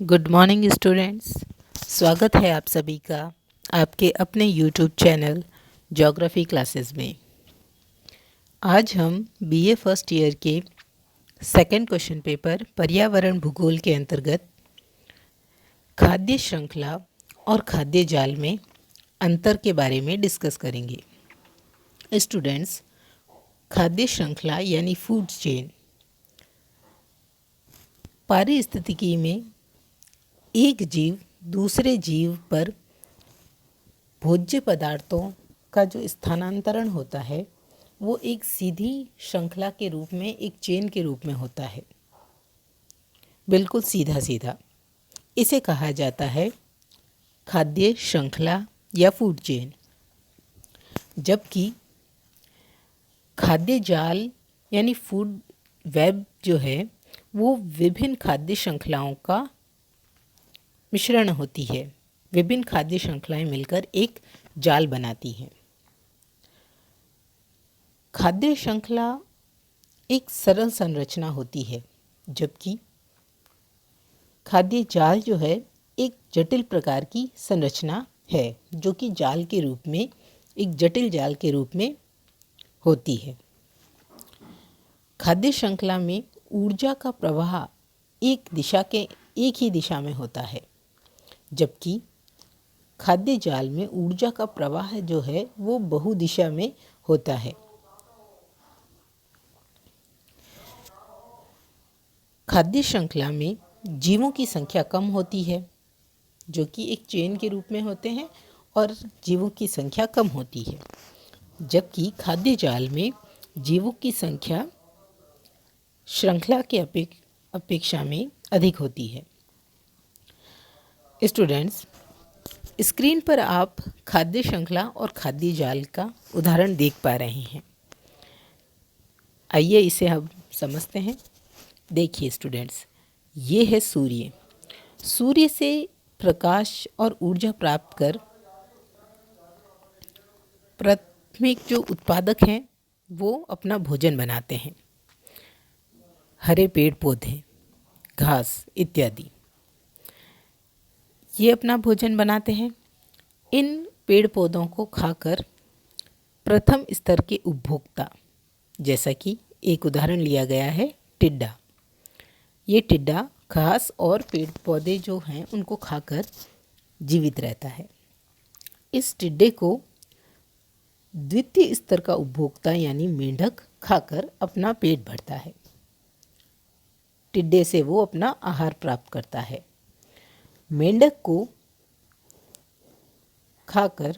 Good morning students. स्वागत है आप सभी का आपके अपने यूट्यूब चैनल ज्योग्राफी क्लासेस में। आज हम बीए फर्स्ट ईयर के सेकंड क्वेश्चन पेपर पर्यावरण भूगोल के अंतर्गत खाद्य श्रृंखला और खाद्य जाल में अंतर के बारे में डिस्कस करेंगे। स्टूडेंट्स, खाद्य श्रृंखला यानी फूड चेन पारिस्थितिकी में एक जीव दूसरे जीव पर भोज्य पदार्थों का जो स्थानांतरण होता है वो एक सीधी श्रृंखला के रूप में, एक चेन के रूप में होता है, बिल्कुल सीधा सीधा। इसे कहा जाता है खाद्य श्रृंखला या फूड चेन। जबकि खाद्य जाल यानी फूड वेब जो है वो विभिन्न खाद्य श्रृंखलाओं का मिश्रण होती है। विभिन्न खाद्य श्रृंखलाएं मिलकर एक जाल बनाती हैं। खाद्य श्रृंखला एक सरल संरचना होती है, जबकि खाद्य जाल जो है एक जटिल प्रकार की संरचना है, जो कि जाल के रूप में, एक जटिल जाल के रूप में होती है। खाद्य श्रृंखला में ऊर्जा का प्रवाह एक ही दिशा में होता है, जबकि खाद्य जाल में ऊर्जा का प्रवाह जो है वो बहुदिशा में होता है। खाद्य श्रृंखला में जीवों की संख्या कम होती है, जो कि एक चेन के रूप में होते हैं, और जीवों की संख्या कम होती है। जबकि खाद्य जाल में जीवों की संख्या श्रृंखला के अपेक्षा में अधिक होती है। स्टूडेंट्स, स्क्रीन पर आप खाद्य श्रृंखला और खाद्य जाल का उदाहरण देख पा रहे हैं। आइए इसे हम समझते हैं। देखिए स्टूडेंट्स, ये है सूर्य। सूर्य से प्रकाश और ऊर्जा प्राप्त कर प्राथमिक जो उत्पादक हैं वो अपना भोजन बनाते हैं। हरे पेड़ पौधे, घास इत्यादि, ये अपना भोजन बनाते हैं। इन पेड़ पौधों को खाकर प्रथम स्तर के उपभोक्ता, जैसा कि एक उदाहरण लिया गया है टिड्डा, ये टिड्डा घास और पेड़ पौधे जो हैं उनको खाकर जीवित रहता है। इस टिड्डे को द्वितीय स्तर का उपभोक्ता यानी मेंढक खाकर अपना पेट भरता है। टिड्डे से वो अपना आहार प्राप्त करता है। मेंढक को खाकर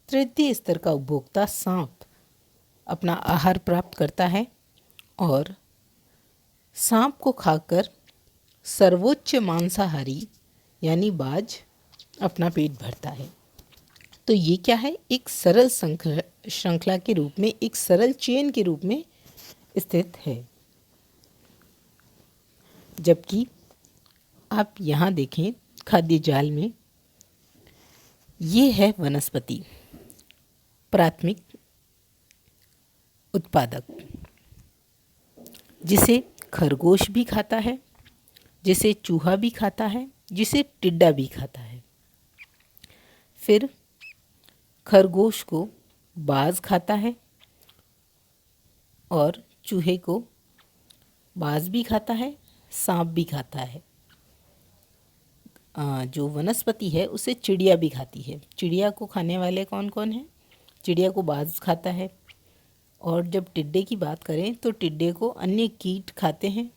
तृतीय स्तर का उपभोक्ता सांप अपना आहार प्राप्त करता है, और सांप को खाकर सर्वोच्च मांसाहारी यानी बाज अपना पेट भरता है। तो ये क्या है? एक सरल श्रृंखला के रूप में, एक सरल चेन के रूप में स्थित है। जबकि आप यहाँ देखें खाद्य जाल में, ये है वनस्पति, प्राथमिक उत्पादक, जिसे खरगोश भी खाता है, जिसे चूहा भी खाता है, जिसे टिड्डा भी खाता है। फिर खरगोश को बाज खाता है और चूहे को बाज भी खाता है, सांप भी खाता है। जो वनस्पति है उसे चिड़िया भी खाती है। चिड़िया को खाने वाले कौन कौन हैं? चिड़िया को बाज खाता है, और जब टिड्डे की बात करें तो टिड्डे को अन्य कीट खाते हैं,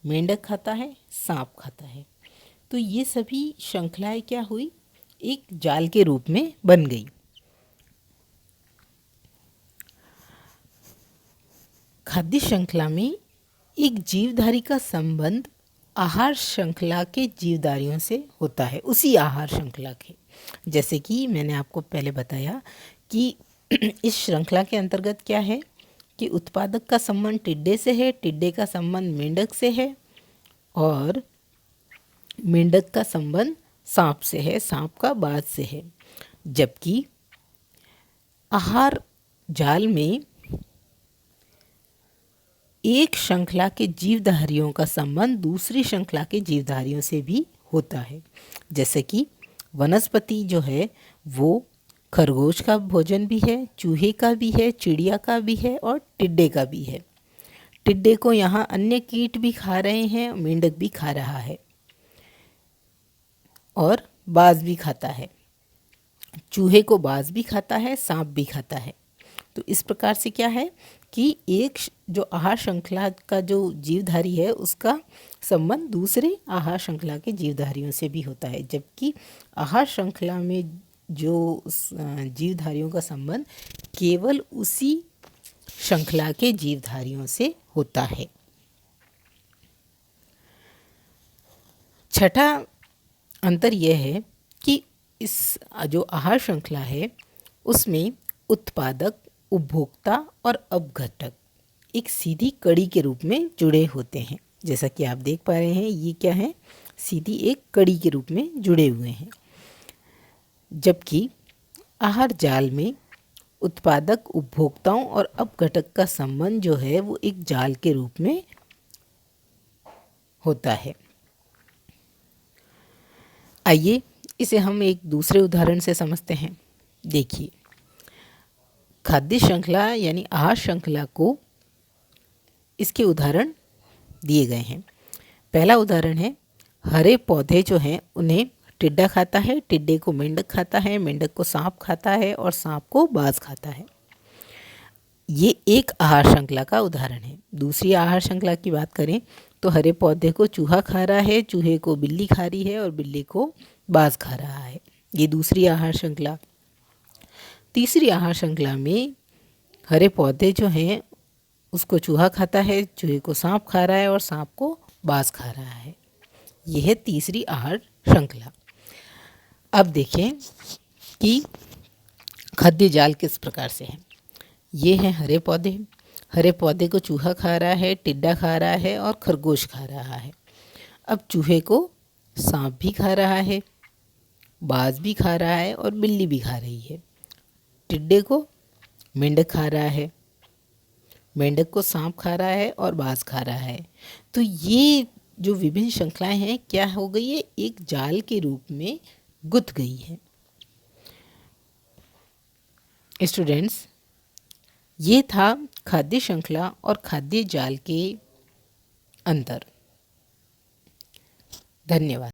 मेंढक खाता है, सांप खाता है। तो ये सभी श्रृंखलाएं क्या हुई? एक जाल के रूप में बन गई। खाद्य श्रृंखला में एक जीवधारी का संबंध आहार श्रृंखला के जीवधारियों से होता है, उसी आहार श्रृंखला के। जैसे कि मैंने आपको पहले बताया कि इस श्रृंखला के अंतर्गत क्या है कि उत्पादक का संबंध टिड्डे से है, टिड्डे का संबंध मेंढक से है, और मेंढक का संबंध सांप से है, सांप का बाज से है। जबकि आहार जाल में एक श्रृंखला के जीवधारियों का संबंध दूसरी श्रृंखला के जीवधारियों से भी होता है। जैसे कि वनस्पति जो है वो खरगोश का भोजन भी है, चूहे का भी है, चिड़िया का भी है और टिड्डे का भी है। टिड्डे को यहाँ अन्य कीट भी खा रहे हैं, मेंढक भी खा रहा है और बाज भी खाता है। चूहे को बाज भी खाता है, सांप भी खाता है। तो इस प्रकार से क्या है कि एक जो आहार श्रृंखला का जो जीवधारी है उसका संबंध दूसरे आहार श्रृंखला के जीवधारियों से भी होता है, जबकि आहार श्रृंखला में जो जीवधारियों का संबंध केवल उसी श्रृंखला के जीवधारियों से होता है। छठा अंतर यह है कि इस जो आहार श्रृंखला है उसमें उत्पादक, उपभोक्ता और अपघटक एक सीधी कड़ी के रूप में जुड़े होते हैं। जैसा कि आप देख पा रहे हैं, ये क्या है, सीधी एक कड़ी के रूप में जुड़े हुए हैं। जबकि आहार जाल में उत्पादक, उपभोक्ताओं और अपघटक का संबंध जो है वो एक जाल के रूप में होता है। आइए इसे हम एक दूसरे उदाहरण से समझते हैं। देखिए, खाद्य श्रृंखला यानी आहार श्रृंखला को इसके उदाहरण दिए गए हैं। पहला उदाहरण है, हरे पौधे जो हैं उन्हें टिड्डा खाता है, टिड्डे को मेंढक खाता है, मेंढक को सांप खाता है और सांप को बाज खाता है। ये एक आहार श्रृंखला का उदाहरण है। दूसरी आहार श्रृंखला की बात करें तो हरे पौधे को चूहा खा रहा है, चूहे को बिल्ली खा रही है और बिल्ली को बाज खा रहा है। ये दूसरी आहार श्रृंखला। तीसरी आहार श्रृंखला में हरे पौधे जो हैं उसको चूहा खाता है, चूहे को सांप खा रहा है और सांप को बाज खा रहा है। यह है तीसरी आहार श्रृंखला। अब देखें कि खाद्य जाल किस प्रकार से है। ये हैं हरे पौधे। हरे पौधे को चूहा खा रहा है, टिड्डा खा रहा है और खरगोश खा रहा है। अब चूहे को सांप भी खा रहा है, बाज भी खा रहा है और बिल्ली भी खा रही है। टिड्डे को मेंढक खा रहा है, मेंढक को सांप खा रहा है और बाज खा रहा है। तो ये जो विभिन्न श्रृंखलाएं हैं क्या हो गई है, एक जाल के रूप में गुथ गई है। स्टूडेंट्स, ये था खाद्य श्रृंखला और खाद्य जाल के अंतर। धन्यवाद।